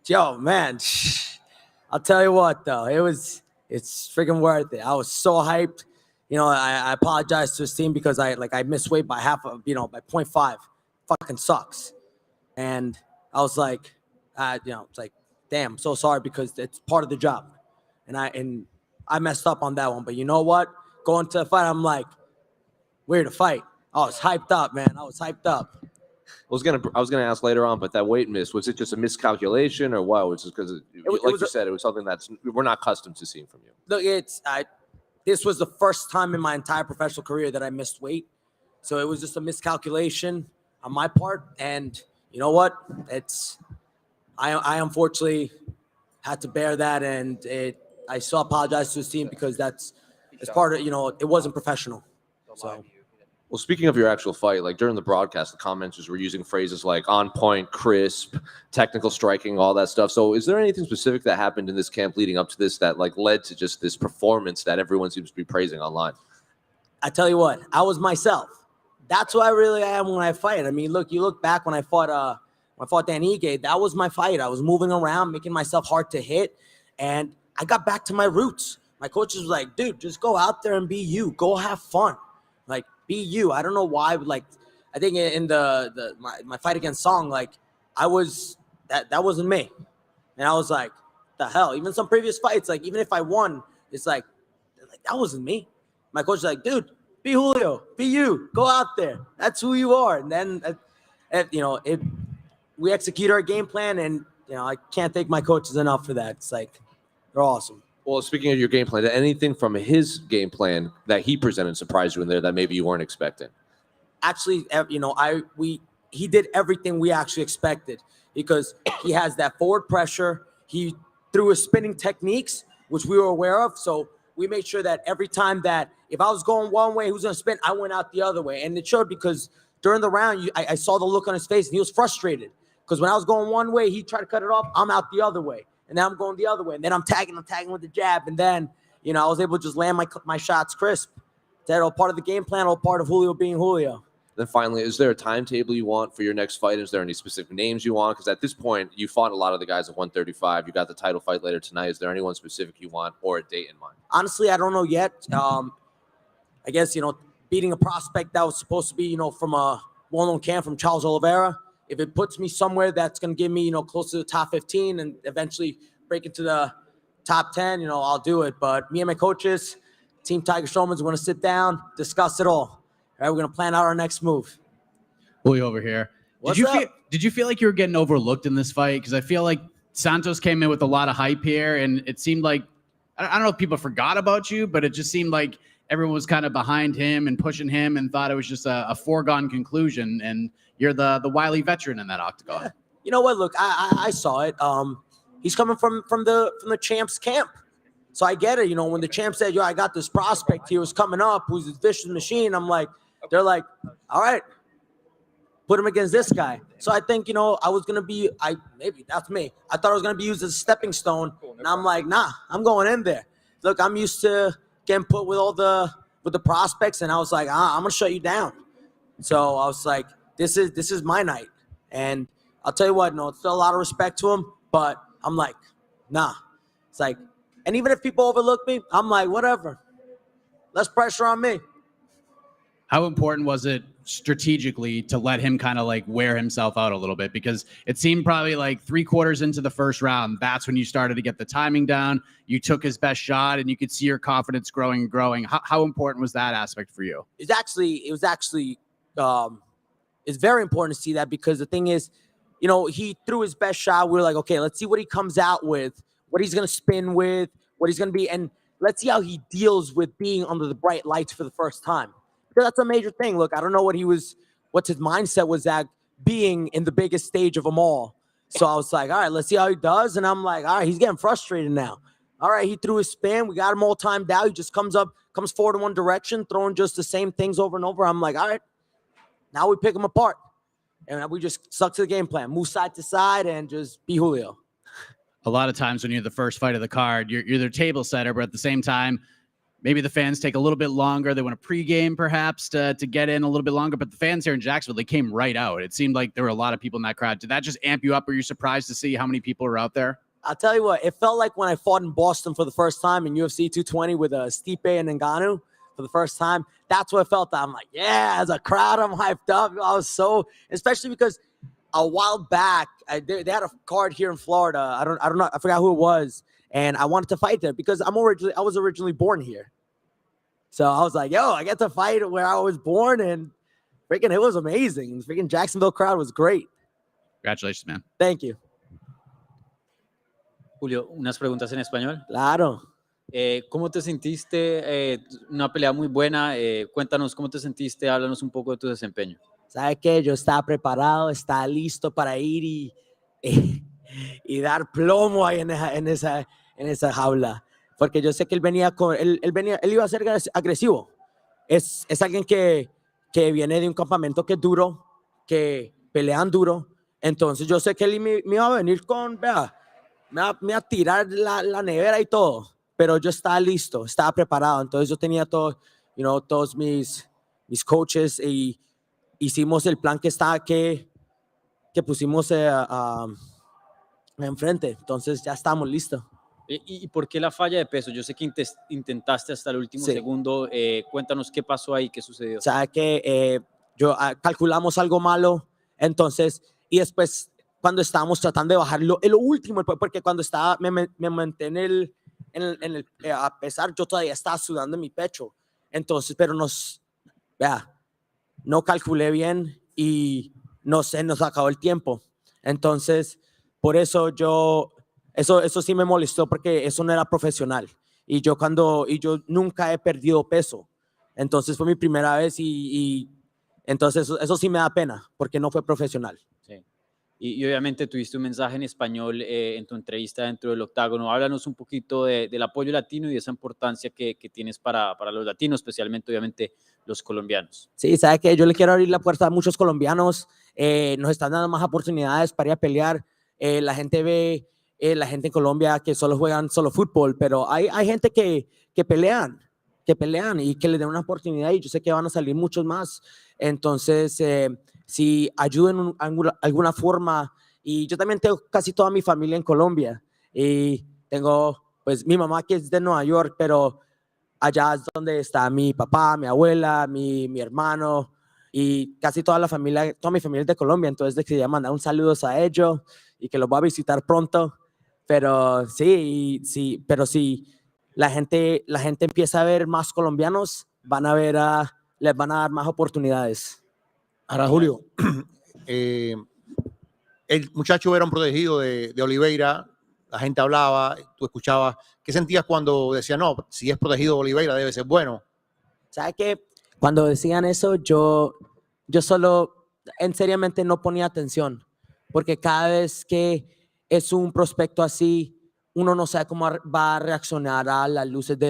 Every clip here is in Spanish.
Yo, man, I'll tell you what though, it's freaking worth it. I was so hyped. I apologize to his team because I missed weight by half of, by 0.5. Fucking sucks. And I was like, it's like, damn, so sorry because it's part of the job. And I messed up on that one. But you know what? Going to the fight, I'm like, we're here to fight. I was hyped up, man. I was hyped up. I was gonna ask later on, but that weight miss, was it just a miscalculation or what? Was it because, like you said, it was something we're not accustomed to seeing from you? Look, this was the first time in my entire professional career that I missed weight, so it was just a miscalculation on my part. And you know what? I unfortunately had to bear that, and I still apologize to his team because it's part of, it wasn't professional. So. Well, speaking of your actual fight, like during the broadcast, the commenters were using phrases like on point, crisp, technical striking, all that stuff. So is there anything specific that happened in this camp leading up to this that led to just this performance that everyone seems to be praising online? I tell you what, I was myself. That's who I really am when I fight. I mean, look, you look back when I fought Dan Ige, that was my fight. I was moving around, making myself hard to hit, and I got back to my roots. My coaches was like, dude, just go out there and be you. Go have fun. Like, be you. I don't know why. I think in my fight against Song, I was that wasn't me, and I was like, the hell. Even some previous fights, even if I won, it's like that wasn't me. My coach is like, dude, be Julio, be you. Go out there. That's who you are. And then, we execute our game plan, and I can't thank my coaches enough for that. It's like they're awesome. Well, speaking of your game plan, anything from his game plan that he presented surprised you in there that maybe you weren't expecting? Actually, he did everything we actually expected because he has that forward pressure. He threw his spinning techniques, which we were aware of. So we made sure that every time that if I was going one way, he was going to spin, I went out the other way. And it showed because during the round, I saw the look on his face, and he was frustrated because when I was going one way, he tried to cut it off. I'm out the other way. And then I'm going the other way. And then I'm tagging with the jab. And then, I was able to just land my shots crisp. That's all part of the game plan, all part of Julio being Julio. Then finally, is there a timetable you want for your next fight? Is there any specific names you want? Because at this point, you fought a lot of the guys at 135. You got the title fight later tonight. Is there anyone specific you want or a date in mind? Honestly, I don't know yet. I guess, beating a prospect that was supposed to be, from a well-known camp from Charles Oliveira. If it puts me somewhere that's going to give me, close to the top 15 and eventually break into the top 10, I'll do it. But me and my coaches, Team Tiger Strowman's, we're going to sit down, discuss it all. All right, we're going to plan out our next move. Julio over here. Did you feel like you were getting overlooked in this fight? Because I feel like Santos came in with a lot of hype here, and it seemed like, I don't know if people forgot about you, but it just seemed like everyone was kind of behind him and pushing him and thought it was just a foregone conclusion. And you're the wily veteran in that octagon. You know what? Look, I saw it. He's coming from the champ's camp. So I get it. When the champ said, yo, I got this prospect here who's coming up, who's this vicious machine. I'm like, they're like, all right, put him against this guy. So I think, I was going to be, maybe that's me. I thought I was going to be used as a stepping stone. And I'm like, nah, I'm going in there. Look, I'm used to getting put with the prospects. And I was like, I'm going to shut you down. So I was like, this is my night. And I'll tell you what, it's still a lot of respect to him, but I'm like, nah. It's like, and even if people overlook me, I'm like, whatever. Less pressure on me. How important was it strategically to let him kind of wear himself out a little bit? Because it seemed probably 3/4 into the first round, that's when you started to get the timing down. You took his best shot, and you could see your confidence growing and growing. How important was that aspect for you? It was actually it's very important to see that because the thing is, he threw his best shot. We were like, okay, let's see what he comes out with, what he's going to spin with, what he's going to be. And let's see how he deals with being under the bright lights for the first time. Because that's a major thing. Look, I don't know what his mindset was at being in the biggest stage of them all. So I was like, all right, let's see how he does. And I'm like, all right, he's getting frustrated now. All right, he threw his spin. We got him all timed out. He just comes forward in one direction, throwing just the same things over and over. I'm like, all right, now we pick him apart. And we just stuck to the game plan, move side to side, and just be Julio. A lot of times when you're the first fight of the card, you're the table setter, but at the same time, maybe the fans take a little bit longer. They want a pregame perhaps to get in a little bit longer, but the fans here in Jacksonville, they came right out. It seemed like there were a lot of people in that crowd. Did that just amp you up? Were you surprised to see how many people were out there? I'll tell you what, it felt like when I fought in Boston for the first time in UFC 220 with Stipe and Ngannou for the first time. That's what it felt. I'm like, yeah, as a crowd, I'm hyped up. I was so, especially because a while back, they had a card here in Florida. I don't know. I forgot who it was. And I wanted to fight there because I was originally born here. So I was like, yo, I get to fight where I was born, and freaking, it was amazing. The freaking Jacksonville crowd was great. Congratulations, man. Thank you. Julio, unas preguntas en español. Claro. ¿Cómo te sentiste? Una pelea muy buena. Cuéntanos cómo te sentiste. Háblanos un poco de tu desempeño. ¿Sabes qué? Yo estaba preparado, estaba listo para ir y dar plomo ahí en esa jaula. Porque yo sé que él iba a ser agresivo. Es alguien que viene de un campamento que es duro, que pelean duro. Entonces yo sé que él me iba a venir me iba a tirar la nevera y todo. Pero yo estaba listo, estaba preparado. Entonces yo tenía todos mis coaches y hicimos el plan que pusimos enfrente. Entonces ya estamos listos. ¿Y por qué la falla de peso? Yo sé que intentaste hasta el último segundo. Cuéntanos qué pasó ahí, qué sucedió. O sea, que calculamos algo malo. Entonces, y después, cuando estábamos tratando de bajarlo, lo último, porque cuando me mantenía a pesar, yo todavía estaba sudando en mi pecho. Entonces, pero no calculé bien y nos acabó el tiempo. Entonces, por eso eso sí me molestó, porque eso no era profesional. Y yo nunca he perdido peso. Entonces fue mi primera vez y entonces eso sí me da pena, porque no fue profesional. Sí. Y obviamente tuviste un mensaje en español en tu entrevista dentro del octágono. Háblanos un poquito del apoyo latino y de esa importancia que tienes para los latinos, especialmente obviamente los colombianos. Sí, ¿sabes qué? Yo le quiero abrir la puerta a muchos colombianos. Nos están dando más oportunidades para ir a pelear. La gente en Colombia que solo juegan fútbol, pero hay gente que pelean y que le den una oportunidad, y yo sé que van a salir muchos más. Entonces, si ayuden alguna forma, y yo también tengo casi toda mi familia en Colombia, y tengo pues mi mamá que es de Nueva York, pero allá es donde está mi papá, mi abuela, mi hermano, y casi toda mi familia es de Colombia. Entonces les quería mandar un saludo a ellos y que los voy a visitar pronto. Pero sí, pero si la gente empieza a ver más colombianos, les van a dar más oportunidades. Ahora, Julio, el muchacho era un protegido de Oliveira, la gente hablaba, tú escuchabas. ¿Qué sentías cuando decía, no, si es protegido de Oliveira debe ser bueno? ¿Sabes qué? Cuando decían eso, yo solo, seriamente no ponía atención, porque cada vez que es un prospecto así, uno no sabe cómo va a reaccionar a las luces de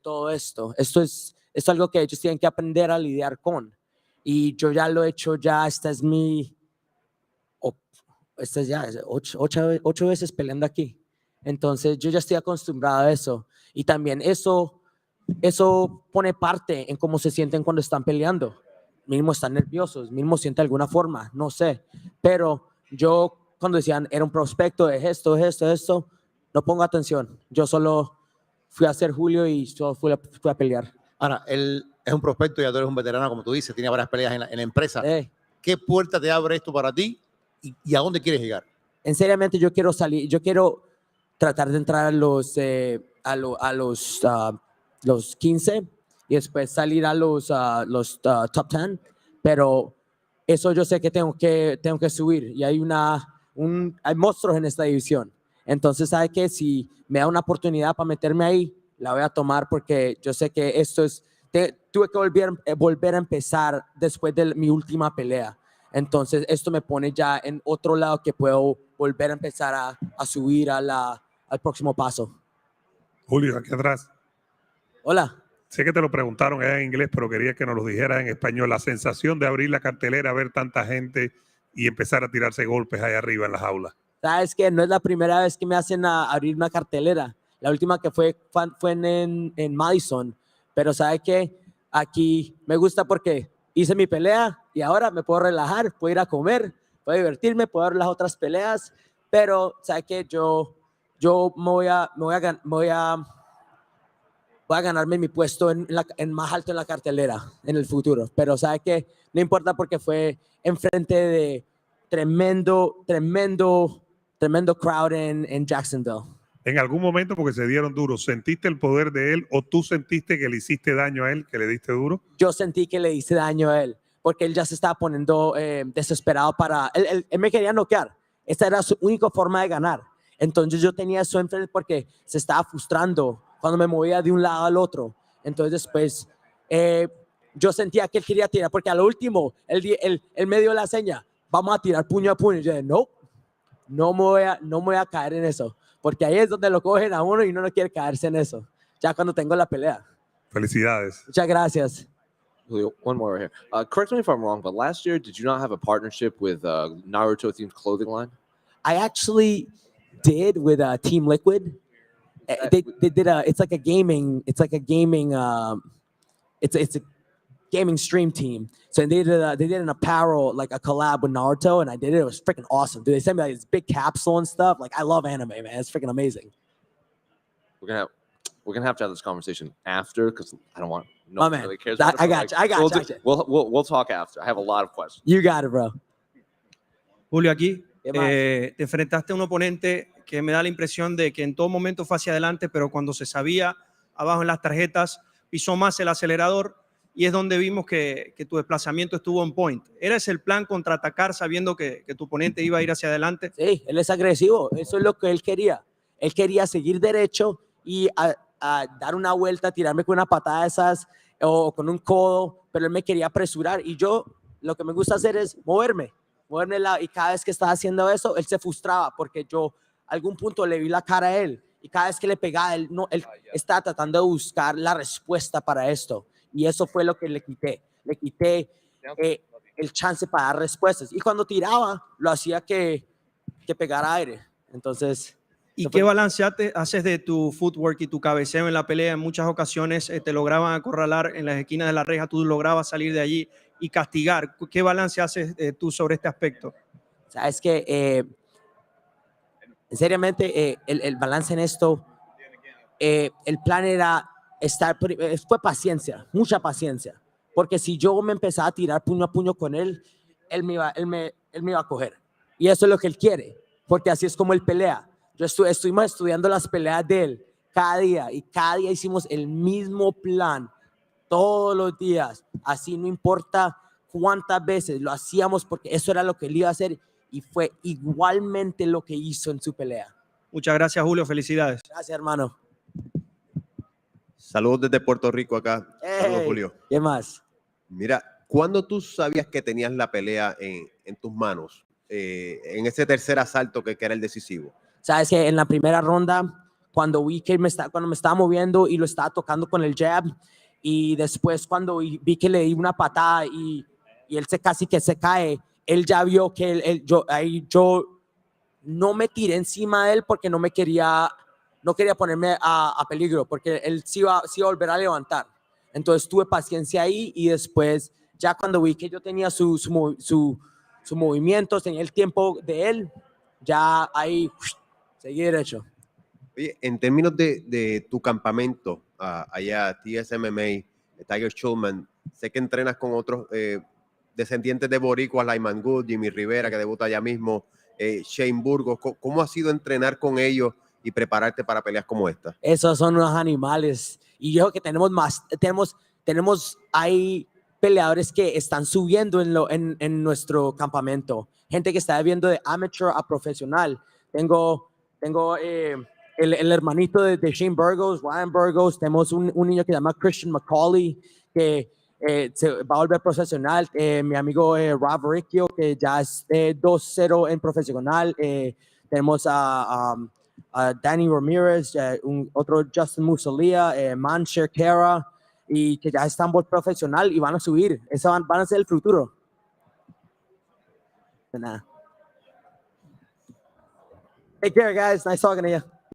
todo esto. Esto es algo que ellos tienen que aprender a lidiar con. Y yo ya lo he hecho, esta es ya 8 veces peleando aquí. Entonces yo ya estoy acostumbrado a eso. Y también eso pone parte en cómo se sienten cuando están peleando. Mínimo están nerviosos, mínimo sienten alguna forma, no sé. Pero yo, cuando decían era un prospecto de esto, no pongo atención. Yo solo fui a hacer Julio y solo fui a pelear. Ahora, él es un prospecto, ya tú eres un veterano, como tú dices, tiene varias peleas en la empresa. ¿Qué puerta te abre esto para ti y a dónde quieres llegar? En seriamente, yo quiero salir, yo quiero tratar de entrar a los 15 y después salir a los top 10, pero eso yo sé que tengo que subir, y hay monstruos en esta división. Entonces, ¿sabe qué? Si me da una oportunidad para meterme ahí, la voy a tomar, porque yo sé que tuve que volver a empezar después de mi última pelea. Entonces, esto me pone ya en otro lado, que puedo volver a empezar a subir al próximo paso. Julio, aquí atrás. Hola. Sé que te lo preguntaron en inglés, pero quería que nos lo dijeras en español. La sensación de abrir la cartelera, ver tanta gente y empezar a tirarse golpes ahí arriba en la jaula. Sabes que no es la primera vez que me hacen abrir una cartelera. La última que fue en Madison. Pero ¿sabe qué? Aquí me gusta porque hice mi pelea y ahora me puedo relajar, puedo ir a comer, puedo divertirme, puedo ver las otras peleas. Pero ¿sabe qué? Yo voy a ganarme mi puesto en más alto en la cartelera en el futuro. Pero ¿sabe qué? No importa porque fue enfrente de tremendo crowd en Jacksonville. En algún momento, porque se dieron duro, ¿sentiste el poder de él o tú sentiste que le hiciste daño a él, que le diste duro? Yo sentí que le hice daño a él porque él ya se estaba poniendo desesperado él me quería noquear. Esta era su única forma de ganar. Entonces yo tenía eso enfrente porque se estaba frustrando cuando me movía de un lado al otro. Entonces después yo sentía que él quería tirar porque a lo último él me dio la seña, vamos a tirar puño a puño. Y yo dije, no me voy a caer en eso, porque ahí es donde lo cogen a uno y uno no quiere caerse en eso, ya cuando tengo la pelea. Felicidades. Muchas gracias. Julio, one more right here. Correct me if I'm wrong, but last year, did you not have a partnership with Naruto-themed clothing line? I actually did with Team Liquid. They did it's like a gaming it's a gaming stream team. So they did an apparel, like a collab with Naruto, and I did it. It was freaking awesome, dude. They sent me like this big capsule and stuff. Like, I love anime, man. It's freaking amazing. We're gonna have to have this conversation after, because I don't want. My man, really cares I about it, got but, you. We'll talk after. I have a lot of questions. You got it, bro. Julio, aquí ¿Qué más? te enfrentaste a un oponente que me da la impresión de que en todo momento fue hacia adelante, pero cuando se sabía, abajo en las tarjetas, pisó más el acelerador y es donde vimos que tu desplazamiento estuvo on point. ¿Era ese el plan, contraatacar sabiendo que tu oponente iba a ir hacia adelante? Sí, él es agresivo. Eso es lo que él quería. Él quería seguir derecho y a dar una vuelta, tirarme con una patada de esas o con un codo, pero él me quería apresurar y yo lo que me gusta hacer es moverme y cada vez que estaba haciendo eso, él se frustraba porque yo a algún punto le vi la cara a él y cada vez que le pegaba, él estaba tratando de buscar la respuesta para esto y eso fue lo que le quité el chance para dar respuestas y cuando tiraba, lo hacía que pegara aire. Entonces... ¿Y qué balance haces de tu footwork y tu cabeceo en la pelea? En muchas ocasiones te lograban acorralar en las esquinas de la reja, tú lograbas salir de allí y castigar. ¿Qué balance haces tú sobre este aspecto? Sabes que, seriamente, el balance en esto, el plan era fue paciencia, mucha paciencia. Porque si yo me empezaba a tirar puño a puño con él me iba a coger. Y eso es lo que él quiere, porque así es como él pelea. Estuvimos estudiando las peleas de él cada día y cada día hicimos el mismo plan todos los días. Así no importa cuántas veces lo hacíamos porque eso era lo que él iba a hacer y fue igualmente lo que hizo en su pelea. Muchas gracias, Julio. Felicidades. Gracias, hermano. Saludos desde Puerto Rico acá. Saludos, Julio. ¿Qué más? Mira, ¿cuándo tú sabías que tenías la pelea en tus manos? En ese tercer asalto que era el decisivo. Sabes que en la primera ronda, cuando vi que cuando me estaba moviendo y lo estaba tocando con el jab, y después cuando vi que le di una patada y él casi que se cae, él ya vio que yo no me tiré encima de él porque no quería ponerme a peligro, porque él sí iba a volver a levantar. Entonces tuve paciencia ahí y después ya cuando vi que yo tenía su movimiento, tenía el tiempo de él, ya ahí seguí derecho. Oye, en términos de tu campamento allá, TSMMA, Tiger Schulman, sé que entrenas con otros descendientes de boricuas, Lyman Good, Jimmy Rivera, que debuta allá mismo, Shane Burgos. ¿Cómo ha sido entrenar con ellos y prepararte para peleas como esta? Esos son unos animales. Y yo que tenemos ahí peleadores que están subiendo en nuestro campamento. Gente que está viendo de amateur a profesional. Tengo el hermanito de Shane Burgos, Ryan Burgos. Tenemos un niño que se llama Christian McCauley, que se va a volver profesional. Mi amigo Rob Riccio, que ya es 2-0 en profesional. Tenemos a Danny Ramirez, otro Justin Musalia, Mancher Kara, y que ya están por profesional y van a subir. Eso van a ser el futuro. De nada. Take care, guys. Nice talking to you.